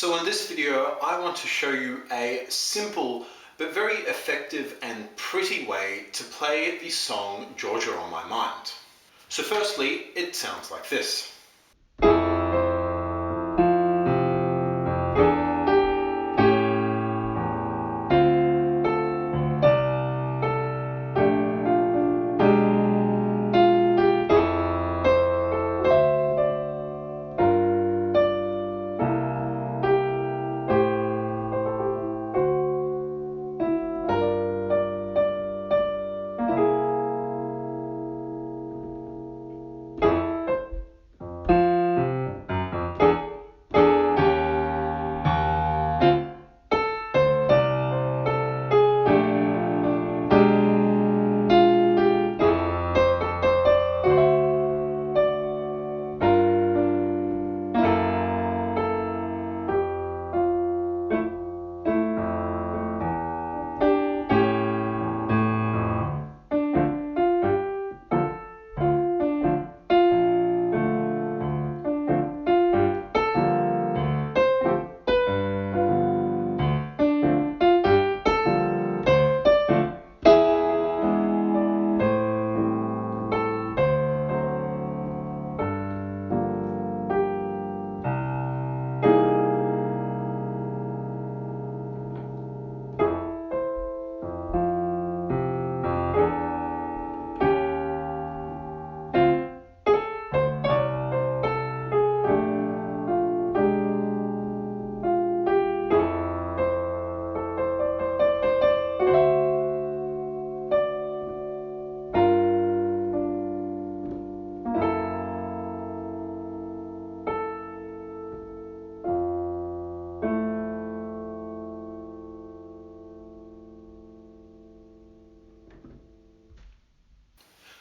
So in this video, I want to show you a simple but very effective and pretty way to play the song Georgia on My Mind. So firstly, it sounds like this.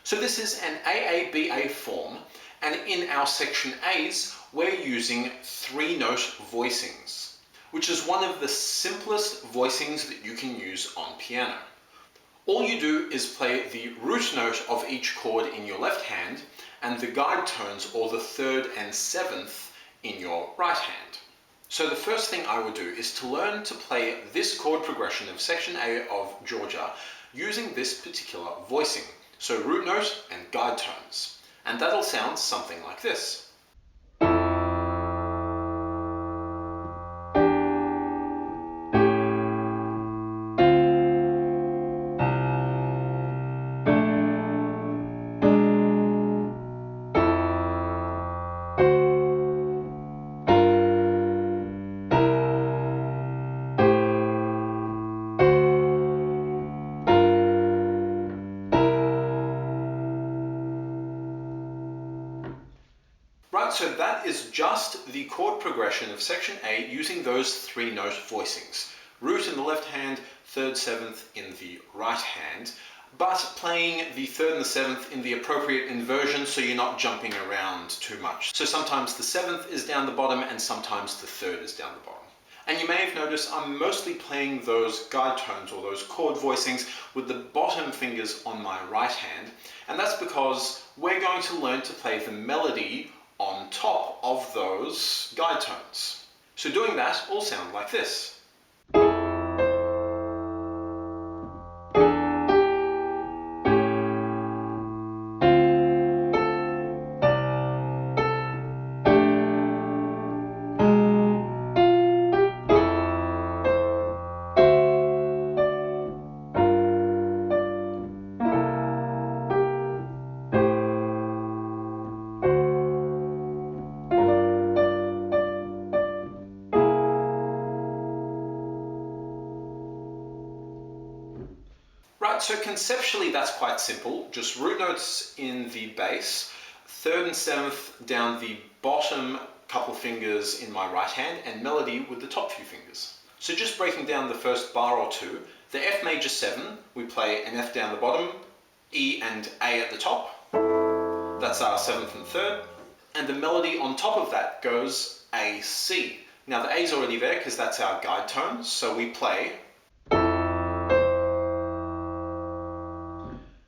So this is an AABA form, and in our section A's, we're using 3-note voicings, which is one of the simplest voicings that you can use on piano. All you do is play the root note of each chord in your left hand and the guide tones, or the 3rd and 7th, in your right hand. So the first thing I would do is to learn to play this chord progression of section A of Georgia using this particular voicing. So root note and guide tones. And that'll sound something like this. Right, so that is just the chord progression of section A using those 3-note voicings. Root in the left hand, 3rd, 7th in the right hand, but playing the 3rd and the 7th in the appropriate inversion so you're not jumping around too much. So sometimes the 7th is down the bottom and sometimes the 3rd is down the bottom. And you may have noticed I'm mostly playing those guide tones or those chord voicings with the bottom fingers on my right hand, and that's because we're going to learn to play the melody on top of those guide tones. So doing that will sound like this. Right, so conceptually that's quite simple. Just root notes in the bass, 3rd and 7th down the bottom couple fingers in my right hand, and melody with the top few fingers. So just breaking down the first bar or two, the F major 7, we play an F down the bottom, E and A at the top. That's our 7th and 3rd. And the melody on top of that goes A, C. Now the A's already there because that's our guide tone, so we play.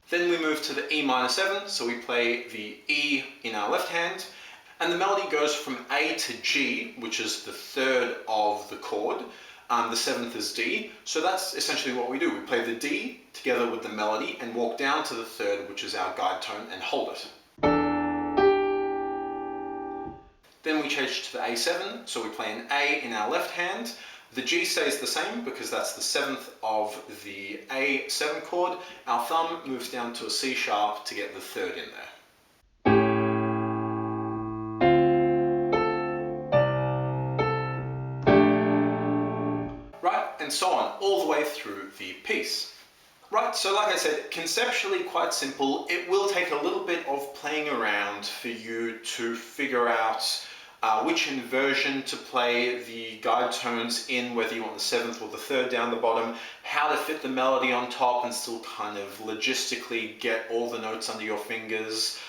Then we move to the E minor 7, so we play the E in our left hand, And the melody goes from A to G, which is the third of the chord. The seventh is D. So that's essentially what we do. We play the D together with the melody and walk down to the third, which is our guide tone, and hold it. Then we change to the A7, so we play an A in our left hand. The G stays the same because that's the seventh of the A7 chord. Our thumb moves down to a C sharp to get the third in there. Right, and so on, all the way through the piece. Right, so like I said, conceptually quite simple. It will take a little bit of playing around for you to figure out which inversion to play the guide tones in, whether you want the seventh or the third down the bottom, how to fit the melody on top and still kind of logistically get all the notes under your fingers.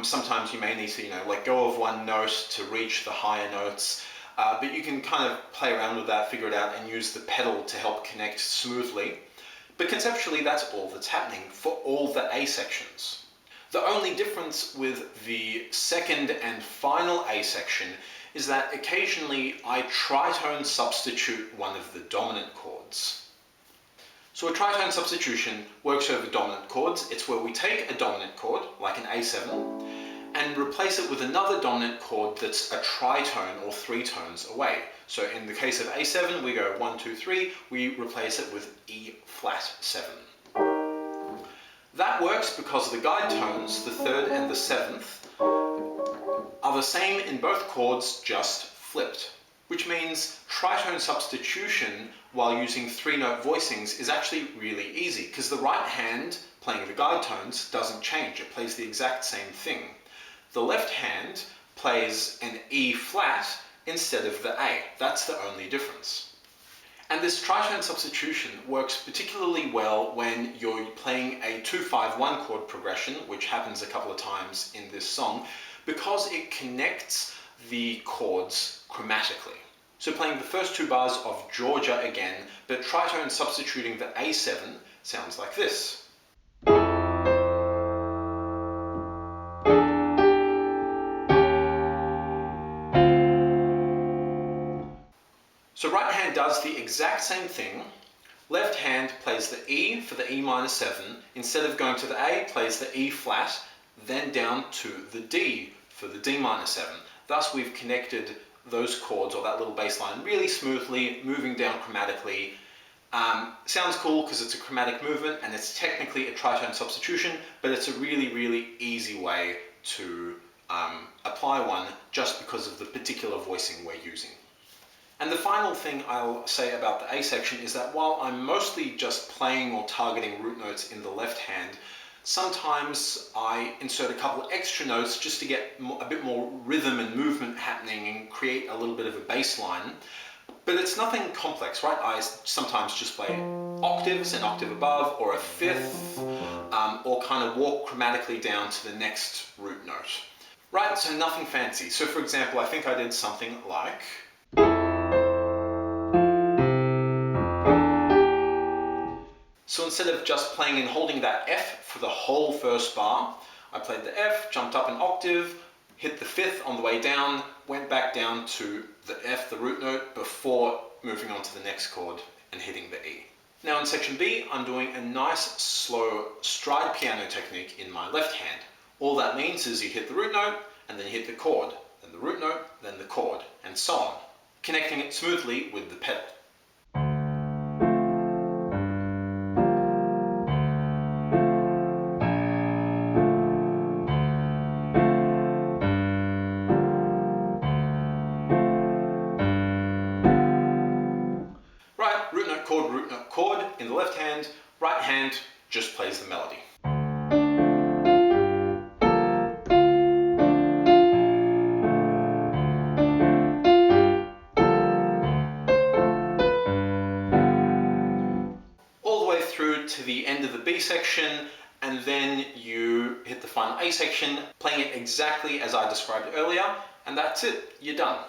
Sometimes you may need to, let go of one note to reach the higher notes. But you can kind of play around with that, figure it out, and use the pedal to help connect smoothly. But conceptually, that's all that's happening for all the A sections. The only difference with the second and final A section is that occasionally I tritone substitute one of the dominant chords. So a tritone substitution works over dominant chords. It's where we take a dominant chord, like an A7, and replace it with another dominant chord that's a tritone or three tones away. So in the case of A7, we go 1, 2, 3, we replace it with E flat 7. That works because the guide tones, the third and the seventh, are the same in both chords, just flipped. Which means tritone substitution while using three-note voicings is actually really easy because the right hand, playing the guide tones, doesn't change. It plays the exact same thing. The left hand plays an E flat instead of the A. That's the only difference. And this tritone substitution works particularly well when you're playing a 2-5-1 chord progression, which happens a couple of times in this song, because it connects the chords chromatically. So playing the first two bars of Georgia again, but tritone substituting the A7 sounds like this. So right hand does the exact same thing. Left hand plays the E for the E minor 7. Instead of going to the A, plays the E flat, then down to the D for the D minor 7. Thus we've connected those chords, or that little bass line, really smoothly, moving down chromatically. Sounds cool because it's a chromatic movement and it's technically a tritone substitution, but it's a really, really easy way to apply one just because of the particular voicing we're using. And the final thing I'll say about the A section is that while I'm mostly just playing or targeting root notes in the left hand, sometimes I insert a couple of extra notes just to get a bit more rhythm and movement happening and create a little bit of a bass line. But it's nothing complex, right? I sometimes just play octaves, an octave above, or a fifth, or kind of walk chromatically down to the next root note. Right, so nothing fancy. So for example, I think I did something like... So instead of just playing and holding that F for the whole first bar, I played the F, jumped up an octave, hit the fifth on the way down, went back down to the F, the root note, before moving on to the next chord and hitting the E. Now in section B, I'm doing a nice slow stride piano technique in my left hand. All that means is you hit the root note and then you hit the chord, then the root note, then the chord, and so on, connecting it smoothly with the pedal. Root note, chord in the left hand, right hand just plays the melody. All the way through to the end of the B section, and then you hit the final A section, playing it exactly as I described earlier, and that's it, you're done.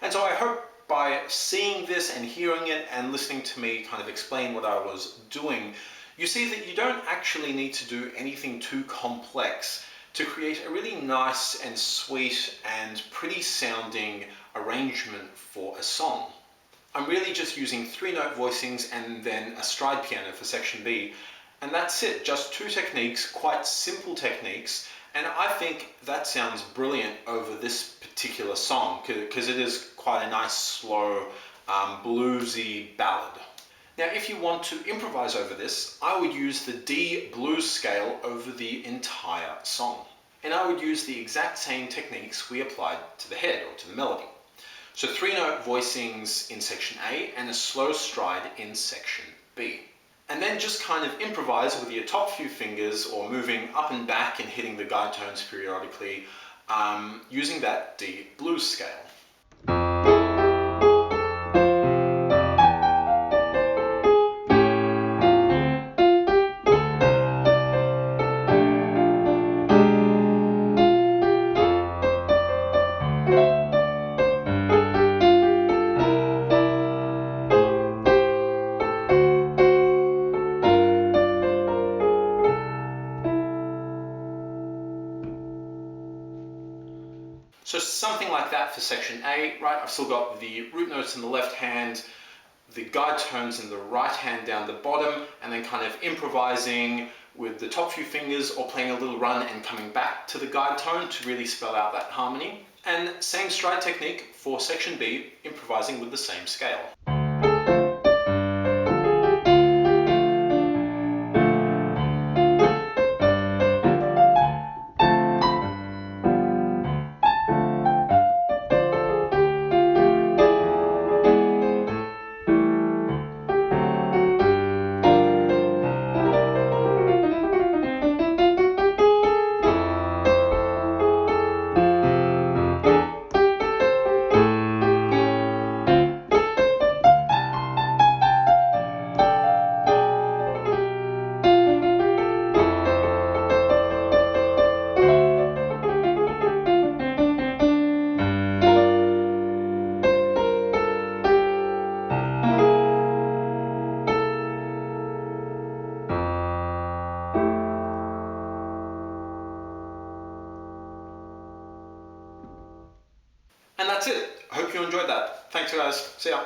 And so I hope by seeing this and hearing it and listening to me kind of explain what I was doing, you see that you don't actually need to do anything too complex to create a really nice and sweet and pretty sounding arrangement for a song. I'm really just using 3-note voicings and then a stride piano for section B, and that's it, just 2 techniques, quite simple techniques, and I think that sounds brilliant over this particular song because it is quite a nice, slow, bluesy ballad. Now, if you want to improvise over this, I would use the D blues scale over the entire song. And I would use the exact same techniques we applied to the head or to the melody. So 3-note voicings in section A and a slow stride in section B. And then just kind of improvise with your top few fingers or moving up and back and hitting the guide tones periodically using that D blues scale. So something like that for section A, right? I've still got the root notes in the left hand, the guide tones in the right hand down the bottom, and then kind of improvising with the top few fingers or playing a little run and coming back to the guide tone to really spell out that harmony. And same stride technique for section B, improvising with the same scale. And that's it. I hope you enjoyed that. Thanks guys. See ya.